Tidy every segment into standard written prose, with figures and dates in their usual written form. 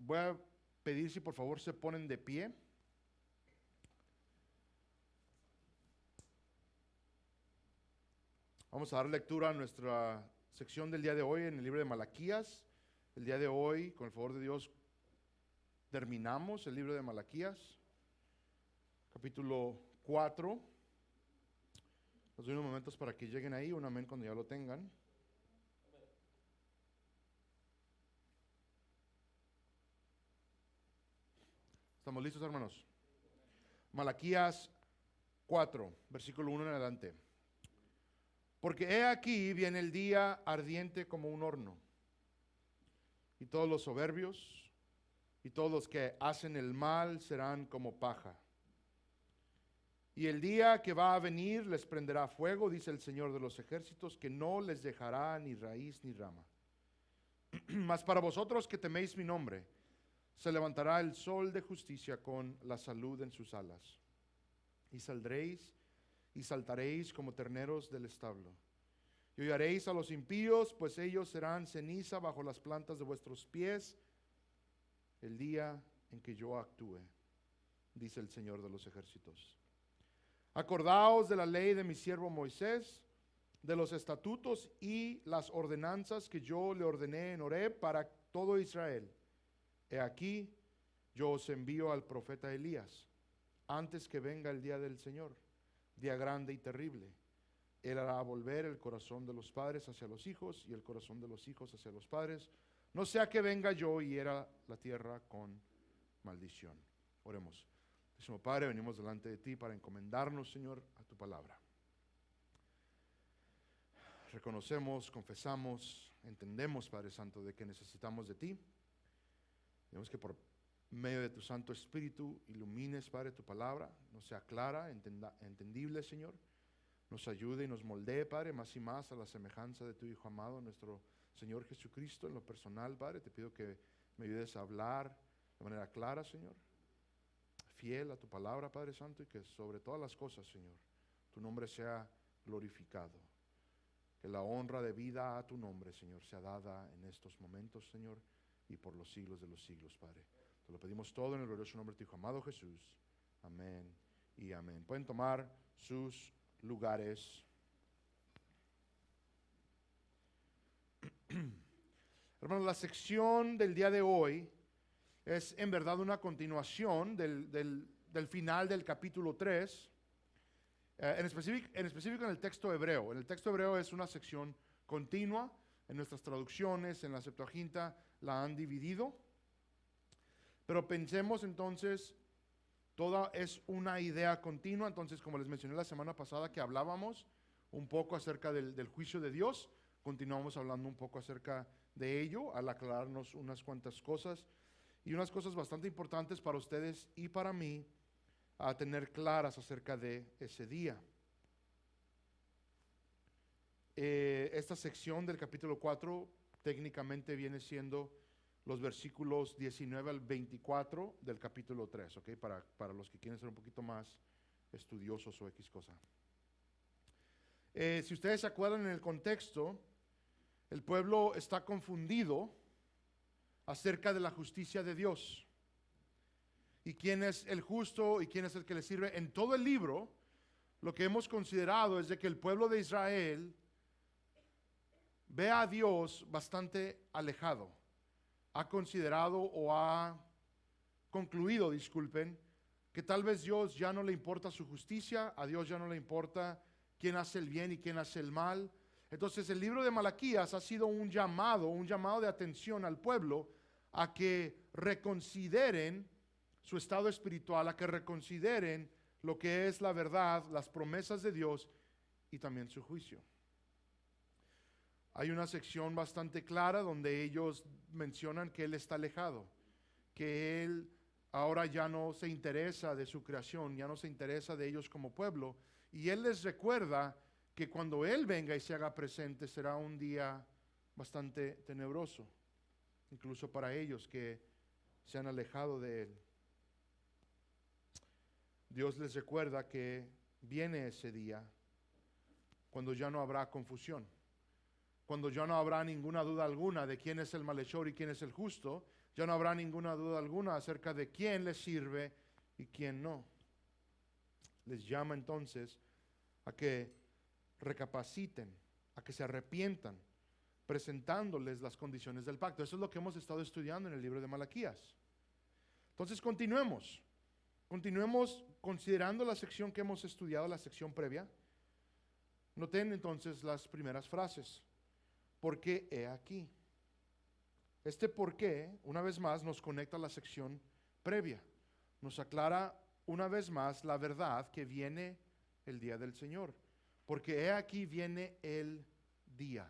Voy a pedir si por favor se ponen de pie. Vamos a dar lectura a nuestra sección del día de hoy en el libro de Malaquías. El día de hoy, con el favor de Dios, terminamos el libro de Malaquías, capítulo 4. Les doy unos momentos para que lleguen ahí, un amén cuando ya lo tengan. ¿Estamos listos, hermanos? Malaquías 4, versículo 1 en adelante. Porque he aquí viene el día ardiente como un horno, y todos los soberbios y todos los que hacen el mal serán como paja. Y el día que va a venir les prenderá fuego, dice el Señor de los ejércitos, que no les dejará ni raíz ni rama. Mas para vosotros que teméis mi nombre, se levantará el sol de justicia con la salud en sus alas. Y saldréis y saltaréis como terneros del establo. Y hollaréis a los impíos, pues ellos serán ceniza bajo las plantas de vuestros pies el día en que yo actúe, dice el Señor de los ejércitos. Acordaos de la ley de mi siervo Moisés, de los estatutos y las ordenanzas que yo le ordené en Horeb para todo Israel. He aquí, yo os envío al profeta Elías, antes que venga el día del Señor, día grande y terrible. Él hará volver el corazón de los padres hacia los hijos y el corazón de los hijos hacia los padres, no sea que venga yo y hiera la tierra con maldición. Oremos. Señor Padre, venimos delante de ti para encomendarnos, Señor, a tu palabra. Reconocemos, confesamos, entendemos, Padre Santo, de que necesitamos de ti. Pedimos que por medio de tu Santo Espíritu ilumines, Padre, tu palabra, nos sea clara, entendible, Señor. Nos ayude y nos moldee, Padre, más y más a la semejanza de tu Hijo amado, nuestro Señor Jesucristo. En lo personal, Padre, te pido que me ayudes a hablar de manera clara, Señor, fiel a tu palabra, Padre Santo, y que sobre todas las cosas, Señor, tu nombre sea glorificado. Que la honra de vida a tu nombre, Señor, sea dada en estos momentos, Señor, y por los siglos de los siglos, Padre. Te lo pedimos todo en el glorioso nombre de tu Hijo amado Jesús. Amén y amén. Pueden tomar sus lugares. Hermanos, la sección del día de hoy es en verdad una continuación del final del capítulo 3, en específico en el texto hebreo. En el texto hebreo es una sección continua. En nuestras traducciones, en la Septuaginta, la han dividido. Pero pensemos entonces, toda es una idea continua. Entonces, como les mencioné la semana pasada que hablábamos un poco acerca del juicio de Dios, continuamos hablando un poco acerca de ello, al aclararnos unas cuantas cosas, y unas cosas bastante importantes para ustedes y para mí a tener claras acerca de ese día. Esta sección del capítulo 4 técnicamente viene siendo los versículos 19 al 24 del capítulo 3, ¿ok? Para los que quieren ser un poquito más estudiosos o X cosa. Si ustedes se acuerdan en el contexto, el pueblo está confundido acerca de la justicia de Dios y quién es el justo y quién es el que le sirve. En todo el libro, lo que hemos considerado es de que el pueblo de Israel ve a Dios bastante alejado. Ha considerado o ha concluido, disculpen, que tal vez Dios ya no le importa su justicia, a Dios ya no le importa quién hace el bien y quién hace el mal. Entonces el libro de Malaquías ha sido un llamado de atención al pueblo a que reconsideren su estado espiritual, a que reconsideren lo que es la verdad, las promesas de Dios y también su juicio. Hay una sección bastante clara donde ellos mencionan que Él está alejado, que Él ahora ya no se interesa de su creación, ya no se interesa de ellos como pueblo, y Él les recuerda que cuando Él venga y se haga presente será un día bastante tenebroso, incluso para ellos que se han alejado de Él. Dios les recuerda que viene ese día cuando ya no habrá confusión, cuando ya no habrá ninguna duda alguna de quién es el malhechor y quién es el justo, Ya no habrá ninguna duda alguna acerca de quién les sirve y quién no. Les llama entonces a que recapaciten, a que se arrepientan, presentándoles las condiciones del pacto. Eso es lo que hemos estado estudiando en el libro de Malaquías. Entonces continuemos considerando la sección que hemos estudiado, la sección previa. Noten entonces las primeras frases. Porque he aquí. Este por qué, una vez más, nos conecta a la sección previa. Nos aclara una vez más la verdad que viene el día del Señor. Porque he aquí viene el día.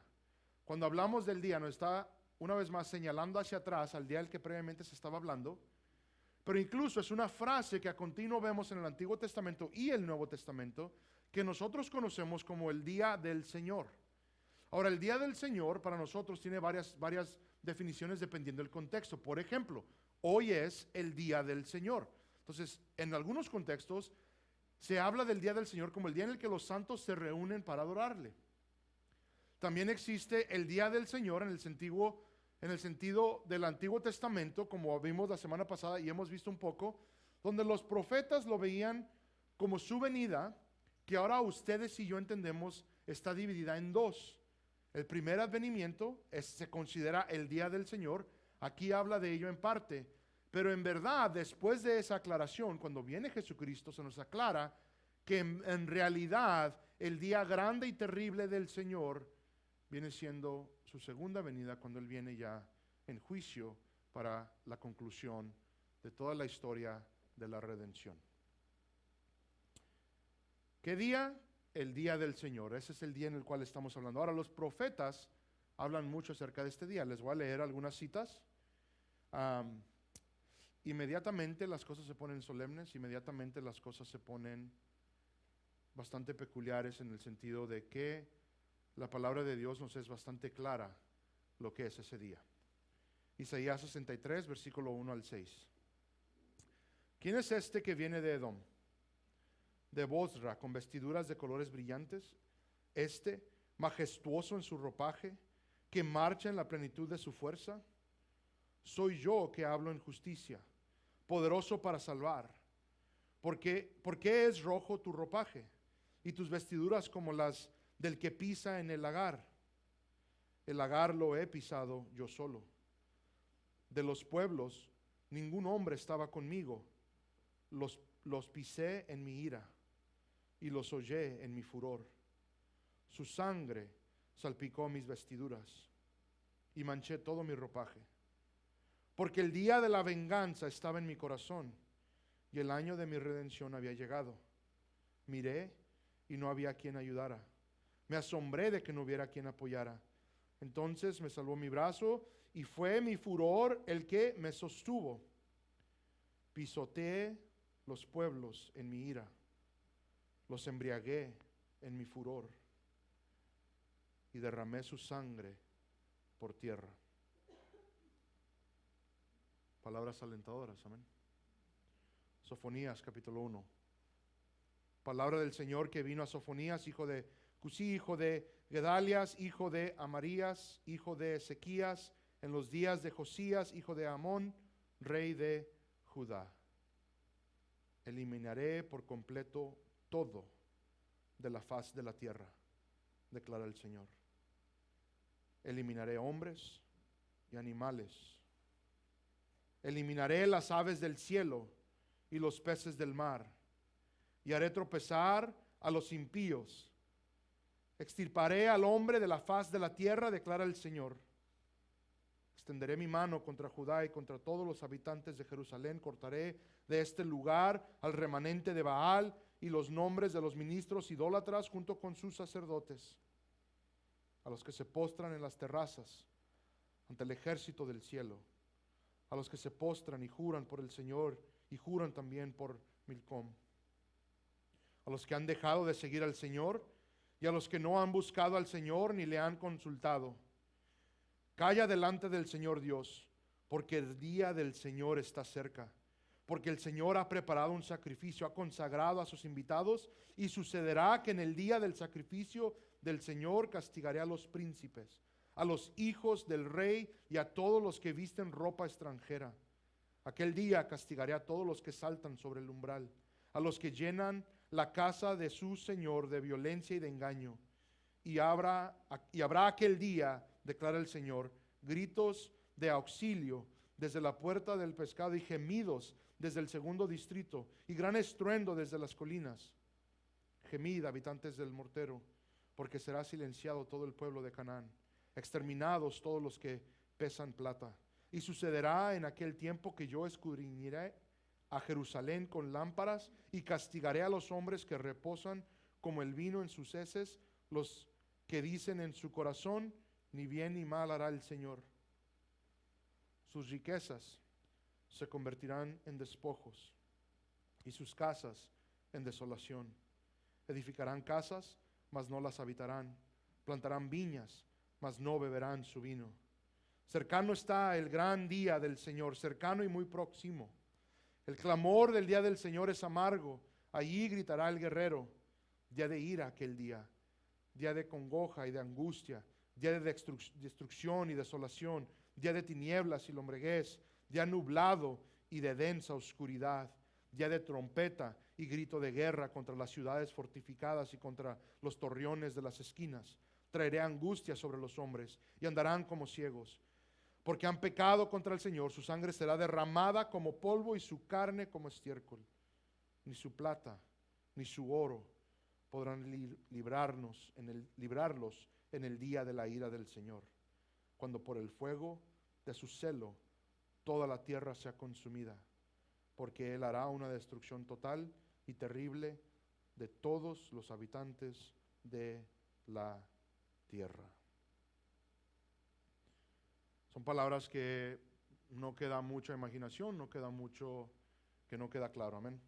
Cuando hablamos del día, nos está una vez más señalando hacia atrás al día del que previamente se estaba hablando. Pero incluso es una frase que a continuo vemos en el Antiguo Testamento y el Nuevo Testamento, que nosotros conocemos como el día del Señor. Ahora, el día del Señor para nosotros tiene varias definiciones dependiendo del contexto. Por ejemplo, hoy es el día del Señor. Entonces, en algunos contextos se habla del día del Señor como el día en el que los santos se reúnen para adorarle. También existe el día del Señor en el sentido del Antiguo Testamento, como vimos la semana pasada y hemos visto un poco, donde los profetas lo veían como su venida, que ahora ustedes y yo entendemos está dividida en dos. El primer advenimiento se considera el día del Señor. Aquí habla de ello en parte, pero en verdad, después de esa aclaración, cuando viene Jesucristo, se nos aclara que en realidad el día grande y terrible del Señor viene siendo su segunda venida, cuando Él viene ya en juicio para la conclusión de toda la historia de la redención. ¿Qué día? El día del Señor. Ese es el día en el cual estamos hablando. Ahora, los profetas hablan mucho acerca de este día. Les voy a leer algunas citas. Inmediatamente las cosas se ponen solemnes, inmediatamente las cosas se ponen bastante peculiares en el sentido de que la palabra de Dios nos es bastante clara lo que es ese día. Isaías 63, versículo 1 al 6. ¿Quién es este que viene de Edom? De Bosra, con vestiduras de colores brillantes, majestuoso en su ropaje, que marcha en la plenitud de su fuerza. Soy yo que hablo en justicia, poderoso para salvar. ¿Por qué es rojo tu ropaje y tus vestiduras como las del que pisa en el lagar? El lagar lo he pisado yo solo. De los pueblos, ningún hombre estaba conmigo. Los pisé en mi ira y los hollé en mi furor. Su sangre salpicó mis vestiduras y manché todo mi ropaje. Porque el día de la venganza estaba en mi corazón y el año de mi redención había llegado. Miré y no había quien ayudara. Me asombré de que no hubiera quien apoyara. Entonces me salvó mi brazo y fue mi furor el que me sostuvo. Pisoteé los pueblos en mi ira. Los embriagué en mi furor y derramé su sangre por tierra. Palabras alentadoras, amén. Sofonías capítulo 1. Palabra del Señor que vino a Sofonías, hijo de Cusí, hijo de Gedalias, hijo de Amarías, hijo de Ezequías, en los días de Josías, hijo de Amón, rey de Judá. Eliminaré por completo todo de la faz de la tierra, declara el Señor. Eliminaré hombres y animales. Eliminaré las aves del cielo y los peces del mar, y haré tropezar a los impíos. Extirparé al hombre de la faz de la tierra, declara el Señor. Extenderé mi mano contra Judá y contra todos los habitantes de Jerusalén. Cortaré de este lugar al remanente de Baal y los nombres de los ministros idólatras junto con sus sacerdotes, a los que se postran en las terrazas ante el ejército del cielo, a los que se postran y juran por el Señor y juran también por Milcom, a los que han dejado de seguir al Señor y a los que no han buscado al Señor ni le han consultado. Calla delante del Señor Dios, porque el día del Señor está cerca, porque el Señor ha preparado un sacrificio, ha consagrado a sus invitados, y sucederá que en el día del sacrificio del Señor castigaré a los príncipes, a los hijos del rey y a todos los que visten ropa extranjera. Aquel día castigaré a todos los que saltan sobre el umbral, a los que llenan la casa de su Señor de violencia y de engaño. Y habrá aquel día, declara el Señor, gritos de auxilio desde la puerta del pescado y gemidos desde el segundo distrito y gran estruendo desde las colinas. Gemid, habitantes del mortero, porque será silenciado todo el pueblo de Canaán, exterminados todos los que pesan plata. Y sucederá en aquel tiempo que yo escudriñaré a Jerusalén con lámparas y castigaré a los hombres que reposan como el vino en sus heces, los que dicen en su corazón, ni bien ni mal hará el Señor. Sus riquezas se convertirán en despojos y sus casas en desolación. Edificarán casas, mas no las habitarán. Plantarán viñas, mas no beberán su vino. Cercano está el gran día del Señor, cercano y muy próximo. El clamor del día del Señor es amargo. Allí gritará el guerrero. Día de ira aquel día, día de congoja y de angustia, día de destrucción y desolación, día de tinieblas y lombreguez, día nublado y de densa oscuridad, día de trompeta y grito de guerra contra las ciudades fortificadas y contra los torreones de las esquinas. Traeré angustia sobre los hombres y andarán como ciegos, porque han pecado contra el Señor. Su sangre será derramada como polvo y su carne como estiércol. Ni su plata ni su oro podrán librarlos en el día de la ira del Señor, cuando por el fuego de su celo toda la tierra sea consumida, porque Él hará una destrucción total y terrible de todos los habitantes de la tierra. Son palabras que no queda mucha imaginación, que no queda claro, amén.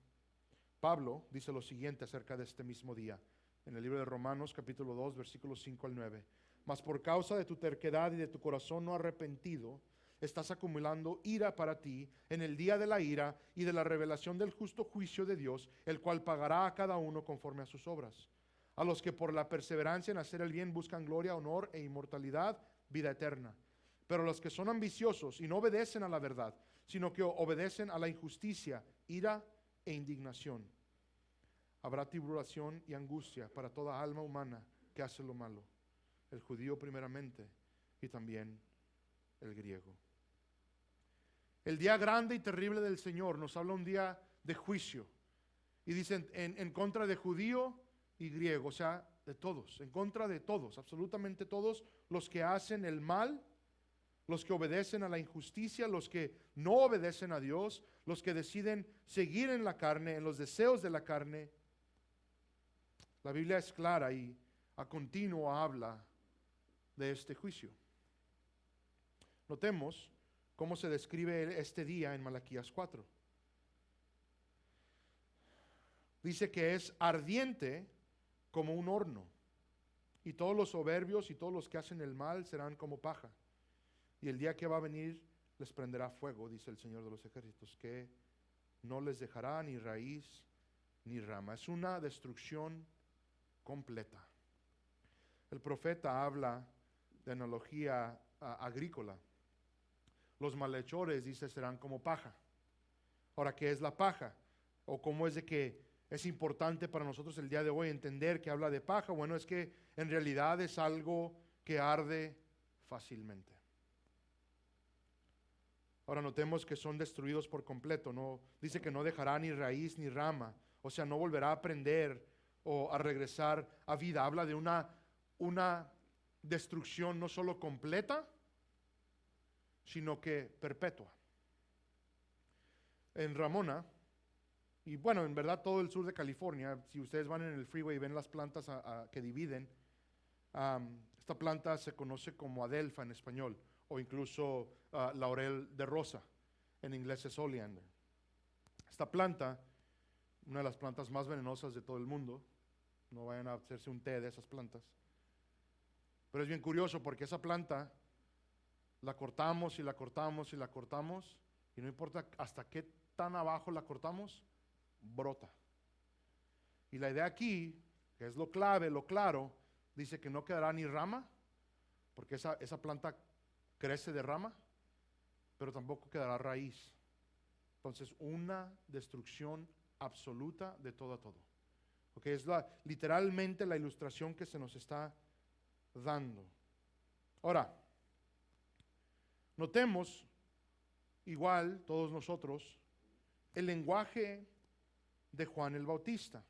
Pablo dice lo siguiente acerca de este mismo día, en el libro de Romanos capítulo 2, versículos 5 al 9. Mas por causa de tu terquedad y de tu corazón no arrepentido, estás acumulando ira para ti en el día de la ira y de la revelación del justo juicio de Dios, el cual pagará a cada uno conforme a sus obras. A los que por la perseverancia en hacer el bien buscan gloria, honor e inmortalidad, vida eterna. Pero los que son ambiciosos y no obedecen a la verdad, sino que obedecen a la injusticia, ira e indignación. Habrá tribulación y angustia para toda alma humana que hace lo malo, el judío primeramente y también el griego. El día grande y terrible del Señor nos habla un día de juicio. Y dicen en contra de judío y griego, o sea, de todos, en contra de todos, absolutamente todos los que hacen el mal, los que obedecen a la injusticia, los que no obedecen a Dios, los que deciden seguir en la carne, en los deseos de la carne. La Biblia es clara y a continuo habla de este juicio. Notemos cómo se describe este día en Malaquías 4. Dice que es ardiente como un horno, y todos los soberbios y todos los que hacen el mal serán como paja. Y el día que va a venir les prenderá fuego, dice el Señor de los ejércitos, que no les dejará ni raíz ni rama. Es una destrucción completa. El profeta habla de analogía agrícola. Los malhechores, dice, serán como paja. Ahora, ¿qué es la paja? ¿O cómo es de que es importante para nosotros el día de hoy entender que habla de paja? Bueno, es que en realidad es algo que arde fácilmente. Ahora notemos que son destruidos por completo. No, dice que no dejará ni raíz ni rama. O sea, no volverá a prender o a regresar a vida. Habla de una destrucción no solo completa, sino que perpetua. En Ramona, y bueno, en verdad todo el sur de California, si ustedes van en el freeway y ven las plantas que dividen, esta planta se conoce como adelfa en español, o incluso laurel de rosa, en inglés es oleander. Esta planta, una de las plantas más venenosas de todo el mundo, no vayan a hacerse un té de esas plantas, pero es bien curioso porque esa planta la cortamos y la cortamos y la cortamos, y no importa hasta qué tan abajo la cortamos, brota. Y la idea aquí, que es lo clave, lo claro, dice que no quedará ni rama, porque esa planta crece de rama, pero tampoco quedará raíz. Entonces, una destrucción absoluta de todo a todo. Ok, es literalmente la ilustración que se nos está dando. Ahora, notemos, igual todos nosotros, el lenguaje de Juan el Bautista.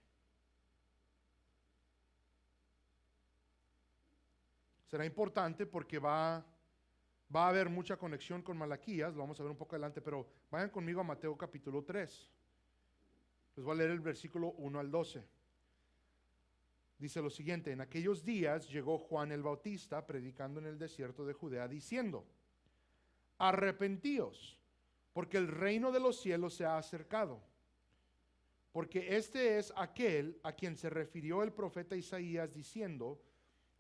Será importante porque va a haber mucha conexión con Malaquías, lo vamos a ver un poco adelante, pero vayan conmigo a Mateo capítulo 3. Les voy a leer el versículo 1 al 12. Dice lo siguiente: en aquellos días llegó Juan el Bautista predicando en el desierto de Judea diciendo: arrepentíos, porque el reino de los cielos se ha acercado. Porque este es aquel a quien se refirió el profeta Isaías diciendo: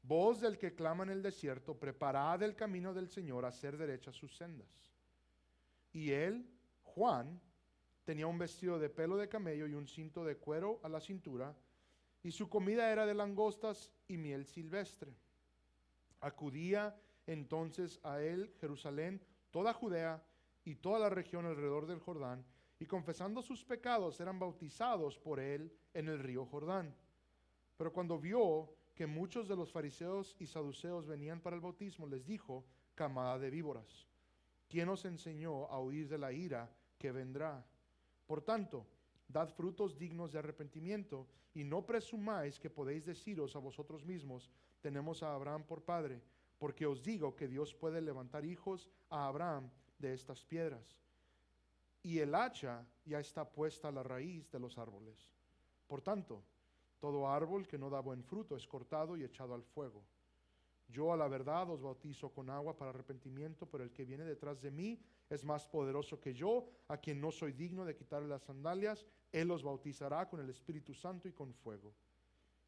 voz del que clama en el desierto, preparad el camino del Señor, hacer derechas sus sendas. Y él, Juan, tenía un vestido de pelo de camello y un cinto de cuero a la cintura, y su comida era de langostas y miel silvestre. Acudía entonces a él Jerusalén, toda Judea y toda la región alrededor del Jordán, y confesando sus pecados eran bautizados por él en el río Jordán. Pero cuando vio que muchos de los fariseos y saduceos venían para el bautismo, les dijo: camada de víboras, ¿quién os enseñó a huir de la ira que vendrá? Por tanto, dad frutos dignos de arrepentimiento, y no presumáis que podéis deciros a vosotros mismos: tenemos a Abraham por padre, porque os digo que Dios puede levantar hijos a Abraham de estas piedras. Y el hacha ya está puesta a la raíz de los árboles. Por tanto, todo árbol que no da buen fruto es cortado y echado al fuego. Yo a la verdad os bautizo con agua para arrepentimiento, pero el que viene detrás de mí es más poderoso que yo, a quien no soy digno de quitarle las sandalias. Él os bautizará con el Espíritu Santo y con fuego.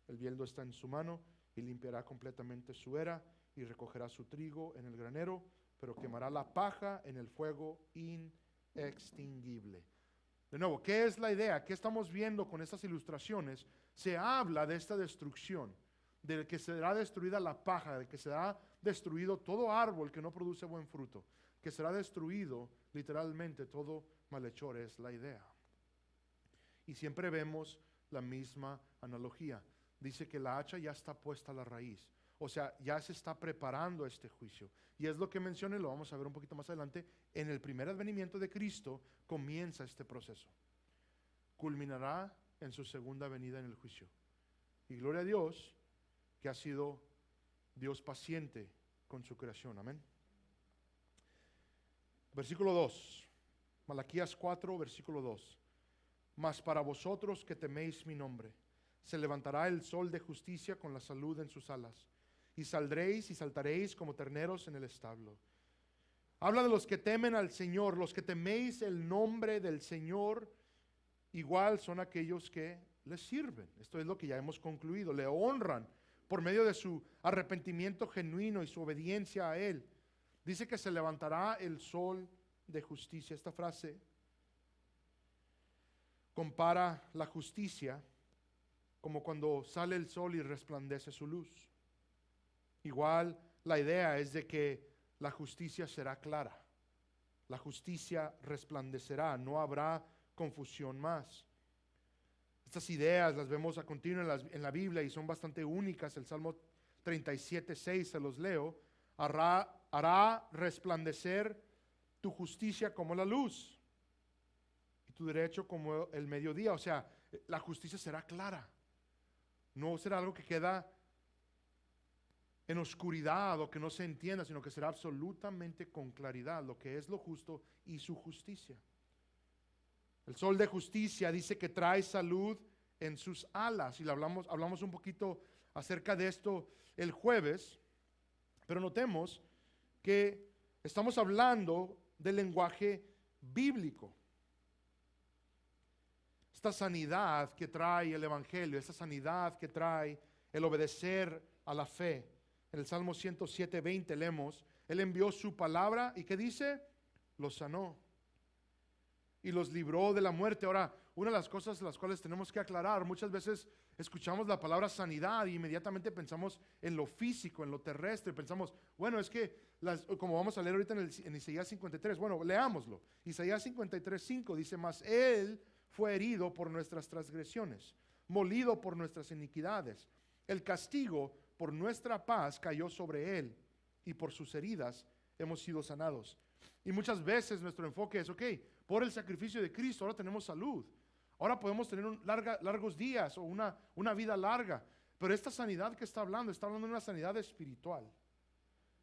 El bieldo está en su mano y limpiará completamente su era y recogerá su trigo en el granero, pero quemará la paja en el fuego inextinguible. De nuevo, ¿qué es la idea? ¿Qué estamos viendo con estas ilustraciones? Se habla de esta destrucción, de que será destruida la paja, de que será destruido todo árbol que no produce buen fruto, que será destruido literalmente todo malhechor, es la idea. Y siempre vemos la misma analogía. Dice que la hacha ya está puesta a la raíz. O sea, ya se está preparando este juicio. Y es lo que menciona, y lo vamos a ver un poquito más adelante, en el primer advenimiento de Cristo comienza este proceso. Culminará en su segunda venida en el juicio. Y gloria a Dios que ha sido Dios paciente con su creación. Amén. Versículo 2. Malaquías 4, versículo 2. Mas para vosotros que teméis mi nombre, se levantará el sol de justicia con la salud en sus alas, y saldréis y saltaréis como terneros en el establo. Habla de los que temen al Señor, los que teméis el nombre del Señor, igual son aquellos que le sirven. Esto es lo que ya hemos concluido, le honran por medio de su arrepentimiento genuino y su obediencia a Él. Dice que se levantará el sol de justicia. Esta frase compara la justicia como cuando sale el sol y resplandece su luz. Igual la idea es de que la justicia será clara, la justicia resplandecerá, no habrá confusión más. Estas ideas las vemos a continuo en la Biblia y son bastante únicas. El Salmo 37:6, se los leo: hará resplandecer tu justicia como la luz y tu derecho como el mediodía. O sea, la justicia será clara, no será algo que queda en oscuridad o que no se entienda, sino que será absolutamente con claridad lo que es lo justo y su justicia. El sol de justicia dice que trae salud en sus alas, y hablamos un poquito acerca de esto el jueves, pero notemos que estamos hablando del lenguaje bíblico. Esta sanidad que trae el evangelio, esta sanidad que trae el obedecer a la fe. En el Salmo 107:20 leemos: Él envió su palabra y ¿qué dice? Lo sanó. y los libró de la muerte. Ahora, una de las cosas las cuales tenemos que aclarar, muchas veces escuchamos la palabra sanidad y inmediatamente pensamos en lo físico, en lo terrestre. Pensamos, bueno, es que, como vamos a leer ahorita en Isaías 53, bueno, leámoslo. Isaías 53:5 dice, mas Él fue herido por nuestras transgresiones, molido por nuestras iniquidades. El castigo por nuestra paz cayó sobre Él, y por sus heridas hemos sido sanados. Y muchas veces nuestro enfoque es, ok, por el sacrificio de Cristo ahora tenemos salud. Ahora podemos tener largos días o una vida larga. Pero esta sanidad que está hablando de una sanidad espiritual.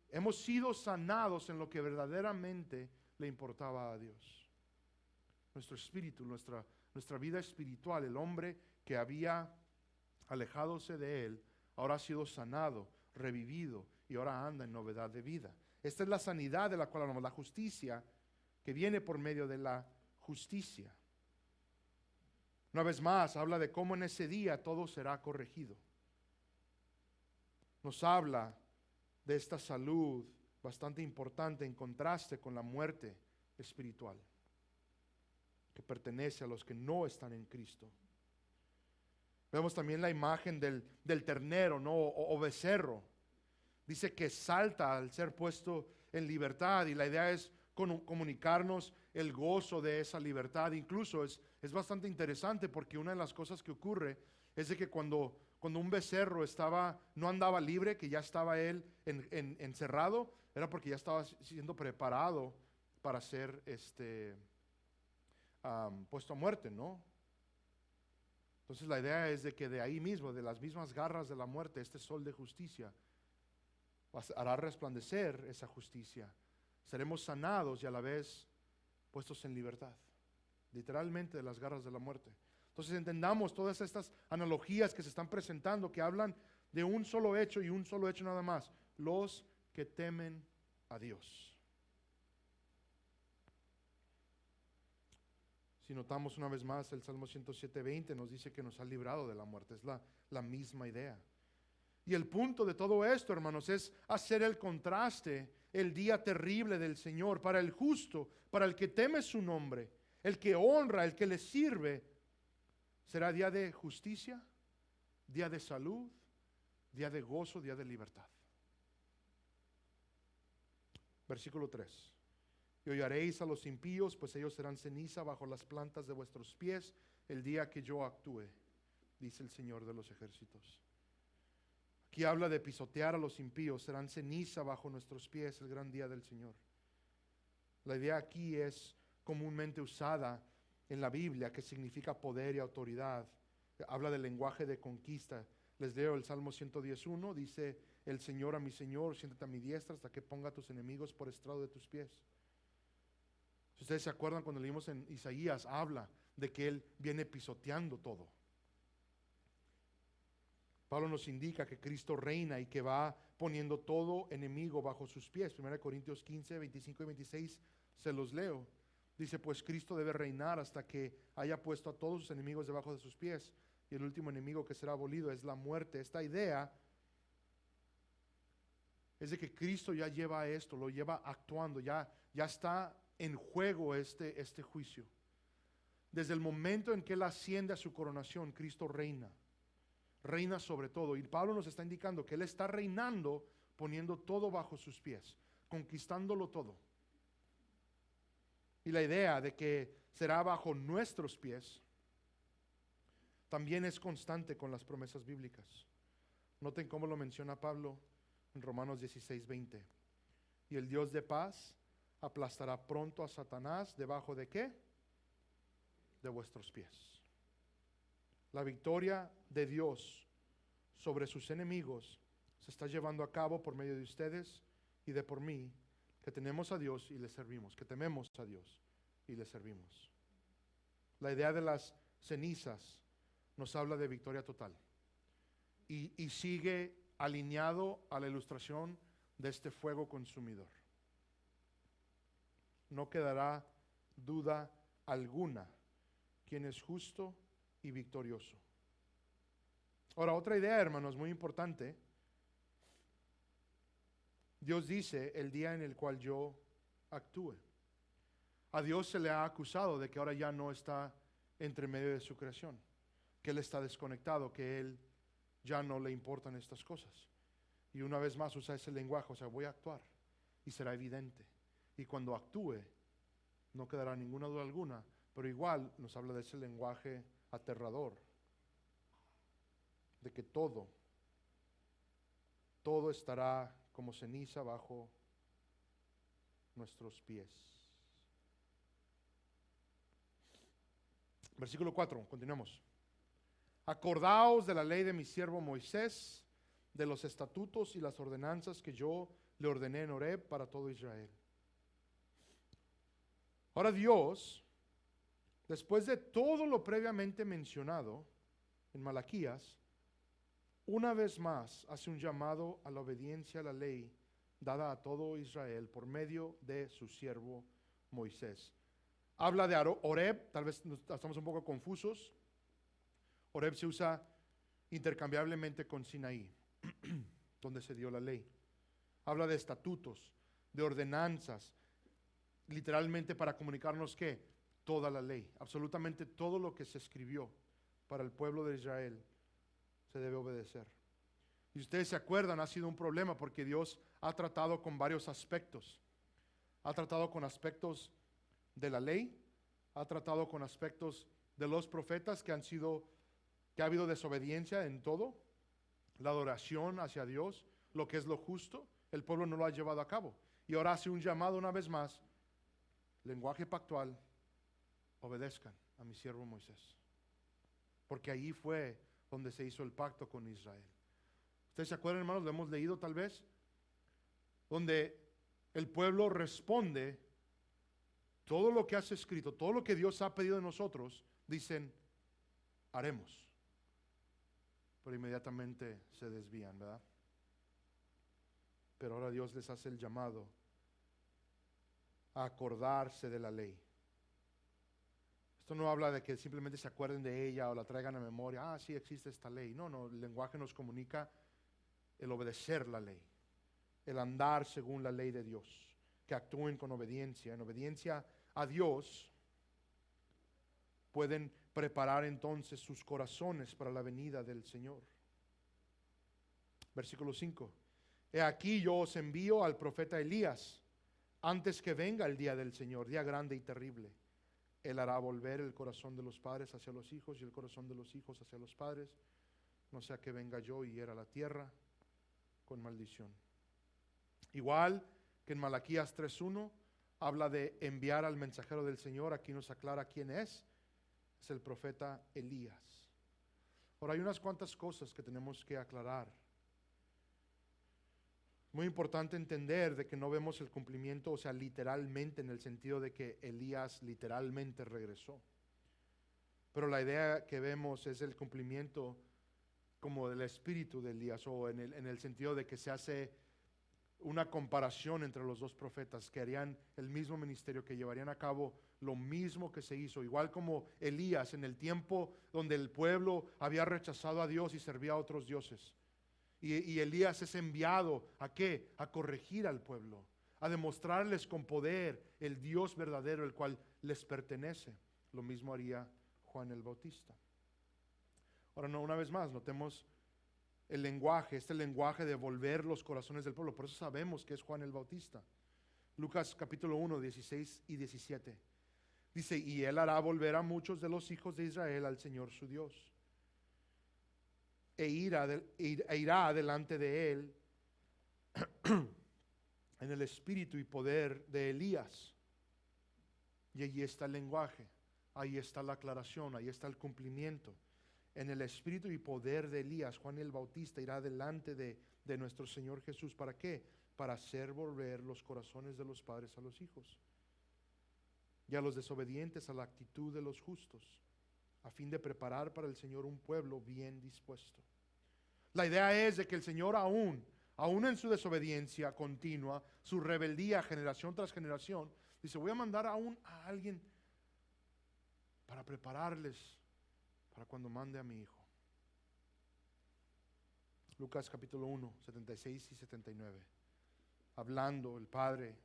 Hemos sido sanados en lo que verdaderamente le importaba a Dios. Nuestro espíritu, nuestra vida espiritual, el hombre que había alejadose de Él, ahora ha sido sanado, revivido y ahora anda en novedad de vida. Esta es la sanidad de la cual hablamos, la justicia que viene por medio de la justicia. Una vez más, habla de cómo en ese día todo será corregido. Nos habla de esta salud bastante importante en contraste con la muerte espiritual que pertenece a los que no están en Cristo. Vemos también la imagen del ternero, ¿no? o becerro. Dice que salta al ser puesto en libertad, y la idea es comunicarnos el gozo de esa libertad. Incluso es bastante interesante, porque una de las cosas que ocurre es de que cuando un becerro no andaba libre, que ya estaba él encerrado, era porque ya estaba siendo preparado para ser puesto a muerte, ¿no? Entonces la idea es de que de ahí mismo, de las mismas garras de la muerte, este sol de justicia hará resplandecer esa justicia. Seremos sanados y a la vez puestos en libertad, literalmente de las garras de la muerte. Entonces entendamos todas estas analogías que se están presentando, que hablan de un solo hecho y un solo hecho nada más: los que temen a Dios. Si notamos una vez más, el Salmo 107:20 nos dice que nos ha librado de la muerte. Es la misma idea. Y el punto de todo esto, hermanos, es hacer el contraste, el día terrible del Señor para el justo, para el que teme su nombre, el que honra, el que le sirve. Será día de justicia, día de salud, día de gozo, día de libertad. Versículo 3. Y hollaréis a los impíos, pues ellos serán ceniza bajo las plantas de vuestros pies el día que yo actúe, dice el Señor de los ejércitos. Aquí habla de pisotear a los impíos, serán ceniza bajo nuestros pies el gran día del Señor. La idea aquí es comúnmente usada en la Biblia, que significa poder y autoridad. Habla del lenguaje de conquista. Les leo el Salmo 110:1, dice el Señor a mi Señor, siéntate a mi diestra hasta que ponga a tus enemigos por estrado de tus pies. Si ustedes se acuerdan, cuando leímos en Isaías, habla de que Él viene pisoteando todo. Pablo nos indica que Cristo reina y que va poniendo todo enemigo bajo sus pies. 1 Corintios 15, 25 y 26 se los leo. Dice, pues Cristo debe reinar hasta que haya puesto a todos sus enemigos debajo de sus pies. Y el último enemigo que será abolido es la muerte. Esta idea es de que Cristo ya lleva esto, lo lleva actuando, ya está en juego este juicio. Desde el momento en que Él asciende a su coronación, Cristo reina sobre todo. Y Pablo nos está indicando que Él está reinando, poniendo todo bajo sus pies, conquistándolo todo. Y la idea de que será bajo nuestros pies también es constante con las promesas bíblicas. Noten cómo lo menciona Pablo en Romanos 16:20. Y el Dios de paz aplastará pronto a Satanás debajo de ¿qué? De vuestros pies. La victoria de Dios sobre sus enemigos se está llevando a cabo por medio de ustedes y de por mí, que tenemos a Dios y le servimos, que tememos a Dios y le servimos. La idea de las cenizas nos habla de victoria total y sigue alineado a la ilustración de este fuego consumidor. No quedará duda alguna quién es justo y victorioso. Ahora, otra idea, hermanos, muy importante. Dios dice el día en el cual yo actúe. A Dios se le ha acusado de que ahora ya no está entre medio de su creación, que Él está desconectado, que Él ya no le importan estas cosas. Y una vez más usa ese lenguaje, o sea, voy a actuar y será evidente. Y cuando actúe, no quedará ninguna duda alguna, pero igual nos habla de ese lenguaje aterrador, de que todo estará como ceniza bajo nuestros pies. Versículo 4, continuamos. Acordaos de la ley de mi siervo Moisés, de los estatutos y las ordenanzas que yo le ordené en Horeb para todo Israel. Ahora Dios, después de todo lo previamente mencionado en Malaquías, una vez más hace un llamado a la obediencia a la ley dada a todo Israel por medio de su siervo Moisés. Habla de Horeb, tal vez estamos un poco confusos. Horeb se usa intercambiablemente con Sinaí, donde se dio la ley. Habla de estatutos, de ordenanzas, literalmente para comunicarnos que toda la ley, absolutamente todo lo que se escribió para el pueblo de Israel se debe obedecer. Y ustedes se acuerdan, ha sido un problema porque Dios ha tratado con varios aspectos. Ha tratado con aspectos de la ley, ha tratado con aspectos de los profetas que ha habido desobediencia en todo, la adoración hacia Dios, lo que es lo justo, el pueblo no lo ha llevado a cabo. Y ahora hace un llamado una vez más, lenguaje pactual, obedezcan a mi siervo Moisés. Porque ahí fue donde se hizo el pacto con Israel. ¿Ustedes se acuerdan, hermanos? Lo hemos leído tal vez, donde el pueblo responde todo lo que has escrito, todo lo que Dios ha pedido de nosotros, dicen, haremos. Pero inmediatamente se desvían, ¿verdad? Pero ahora Dios les hace el llamado a acordarse de la ley. Esto no habla de que simplemente se acuerden de ella o la traigan a memoria. Ah, sí existe esta ley. No, el lenguaje nos comunica el obedecer la ley, el andar según la ley de Dios, que actúen con obediencia. En obediencia a Dios pueden preparar entonces sus corazones para la venida del Señor. Versículo 5. He aquí yo os envío al profeta Elías antes que venga el día del Señor, día grande y terrible. Él hará volver el corazón de los padres hacia los hijos y el corazón de los hijos hacia los padres, no sea que venga yo y hiera la tierra con maldición. Igual que en Malaquías 3:1 habla de enviar al mensajero del Señor, aquí nos aclara quién es el profeta Elías. Ahora hay unas cuantas cosas que tenemos que aclarar. Muy importante entender de que no vemos el cumplimiento, o sea, literalmente en el sentido de que Elías literalmente regresó. Pero la idea que vemos es el cumplimiento como del espíritu de Elías, o en el sentido de que se hace una comparación entre los dos profetas que harían el mismo ministerio, que llevarían a cabo lo mismo que se hizo, igual como Elías en el tiempo donde el pueblo había rechazado a Dios y servía a otros dioses. Y Elías es enviado ¿a qué? A corregir al pueblo, a demostrarles con poder el Dios verdadero, el cual les pertenece. Lo mismo haría Juan el Bautista. Ahora, no, una vez más, notemos el lenguaje, este lenguaje de volver los corazones del pueblo. Por eso sabemos que es Juan el Bautista. Lucas capítulo 1, 16 y 17. Dice, y él hará volver a muchos de los hijos de Israel al Señor su Dios. E irá delante de él en el espíritu y poder de Elías. Y allí está el lenguaje, ahí está la aclaración, ahí está el cumplimiento. En el espíritu y poder de Elías, Juan el Bautista irá delante de nuestro Señor Jesús. ¿Para qué? Para hacer volver los corazones de los padres a los hijos y a los desobedientes a la actitud de los justos, a fin de preparar para el Señor un pueblo bien dispuesto. La idea es de que el Señor aún en su desobediencia continua, su rebeldía generación tras generación, dice, voy a mandar aún a alguien para prepararles para cuando mande a mi hijo. Lucas capítulo 1, 76 y 79. Hablando el Padre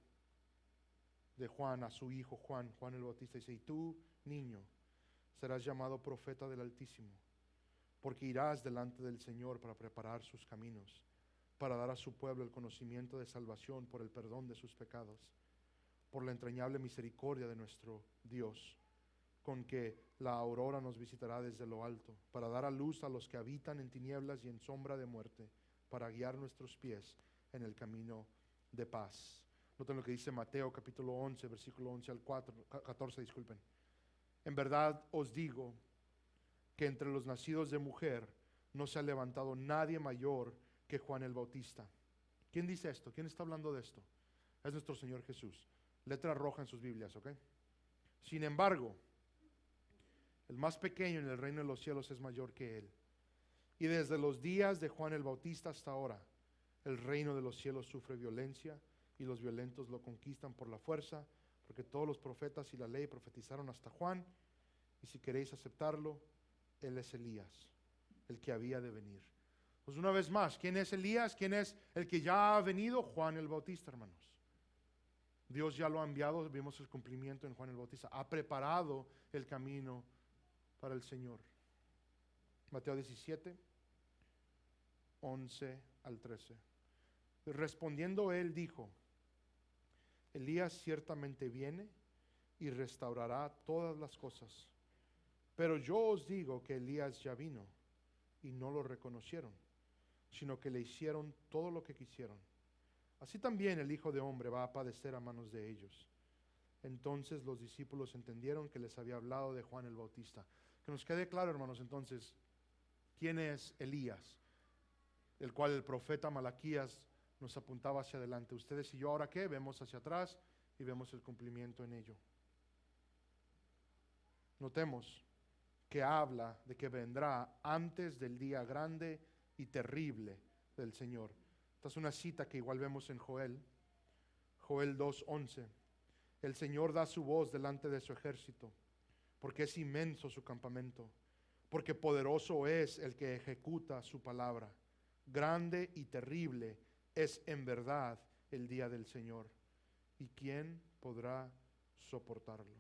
de Juan a su hijo Juan, Juan el Bautista. Dice, y tú, niño, serás llamado profeta del Altísimo, porque irás delante del Señor para preparar sus caminos, para dar a su pueblo el conocimiento de salvación por el perdón de sus pecados, por la entrañable misericordia de nuestro Dios, con que la aurora nos visitará desde lo alto, para dar a luz a los que habitan en tinieblas y en sombra de muerte, para guiar nuestros pies en el camino de paz. Noten lo que dice Mateo capítulo 11, versículo 11 al 14, disculpen. En verdad os digo que entre los nacidos de mujer no se ha levantado nadie mayor que Juan el Bautista. ¿Quién dice esto? ¿Quién está hablando de esto? Es nuestro Señor Jesús. Letra roja en sus Biblias, ¿ok? Sin embargo, el más pequeño en el reino de los cielos es mayor que él. Y desde los días de Juan el Bautista hasta ahora, el reino de los cielos sufre violencia y los violentos lo conquistan por la fuerza, porque todos los profetas y la ley profetizaron hasta Juan. Y si queréis aceptarlo, él es Elías, el que había de venir. Pues una vez más, ¿quién es Elías? ¿Quién es el que ya ha venido? Juan el Bautista, hermanos. Dios ya lo ha enviado, vimos el cumplimiento en Juan el Bautista. Ha preparado el camino para el Señor. Mateo 17, 11 al 13. Respondiendo él dijo, Elías ciertamente viene y restaurará todas las cosas. Pero yo os digo que Elías ya vino y no lo reconocieron, sino que le hicieron todo lo que quisieron. Así también el Hijo de Hombre va a padecer a manos de ellos. Entonces los discípulos entendieron que les había hablado de Juan el Bautista. Que nos quede claro, hermanos, entonces, ¿quién es Elías? El cual el profeta Malaquías nos apuntaba hacia adelante. Ustedes y yo, ¿ahora qué? Vemos hacia atrás y vemos el cumplimiento en ello. Notemos que habla de que vendrá antes del día grande y terrible del Señor. Esta es una cita que igual vemos en Joel 2:11. El Señor da su voz delante de su ejército, porque es inmenso su campamento, porque poderoso es el que ejecuta su palabra. Grande y terrible es en verdad el día del Señor. ¿Y quién podrá soportarlo?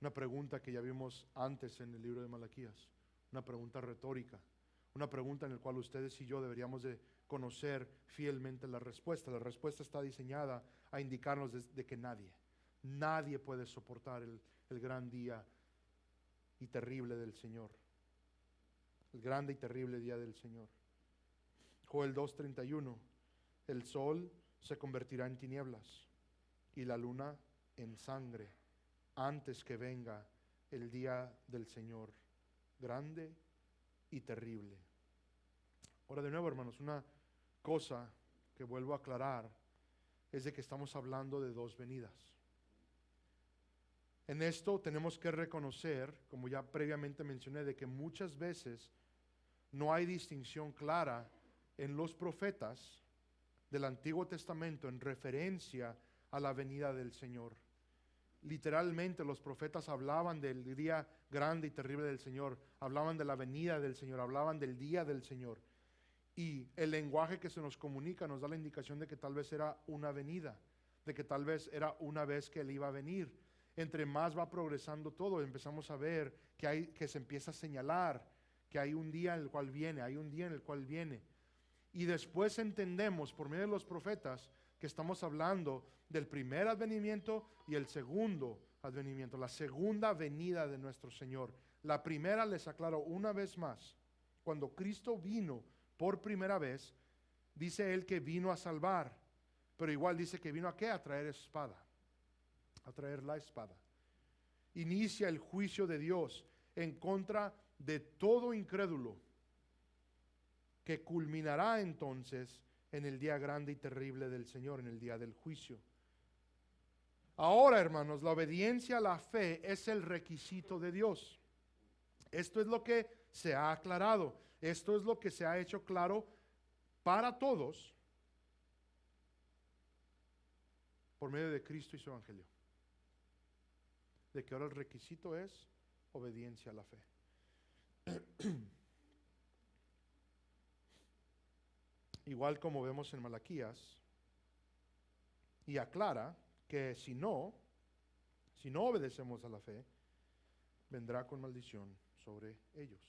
Una pregunta que ya vimos antes en el libro de Malaquías, una pregunta retórica, una pregunta en la cual ustedes y yo deberíamos de conocer fielmente la respuesta. La respuesta está diseñada a indicarnos de que nadie puede soportar el gran día y terrible del Señor. El grande y terrible día del Señor. Joel 2:31, el sol se convertirá en tinieblas y la luna en sangre antes que venga el día del Señor, grande y terrible. Ahora de nuevo, hermanos, una cosa que vuelvo a aclarar es de que estamos hablando de dos venidas. En esto tenemos que reconocer, como ya previamente mencioné, de que muchas veces no hay distinción clara en los profetas del Antiguo Testamento en referencia a la venida del Señor. Literalmente los profetas hablaban del día grande y terrible del Señor, hablaban de la venida del Señor, hablaban del día del Señor. Y el lenguaje que se nos comunica nos da la indicación de que tal vez era una venida, de que tal vez era una vez que Él iba a venir. Entre más va progresando todo, empezamos a ver que se empieza a señalar que hay un día en el cual viene, hay un día en el cual viene. Y después entendemos por medio de los profetas que estamos hablando del primer advenimiento y el segundo advenimiento, la segunda venida de nuestro Señor. La primera, les aclaro una vez más, cuando Cristo vino por primera vez, dice Él que vino a salvar, pero igual dice que vino ¿a qué? A traer espada, a traer la espada. Inicia el juicio de Dios en contra de todo incrédulo, que culminará entonces en el día grande y terrible del Señor, en el día del juicio. Ahora, hermanos, la obediencia a la fe es el requisito de Dios. Esto es lo que se ha aclarado. Esto es lo que se ha hecho claro para todos por medio de Cristo y su evangelio. De que ahora el requisito es obediencia a la fe. Igual como vemos en Malaquías, y aclara que si no obedecemos a la fe, vendrá con maldición sobre ellos.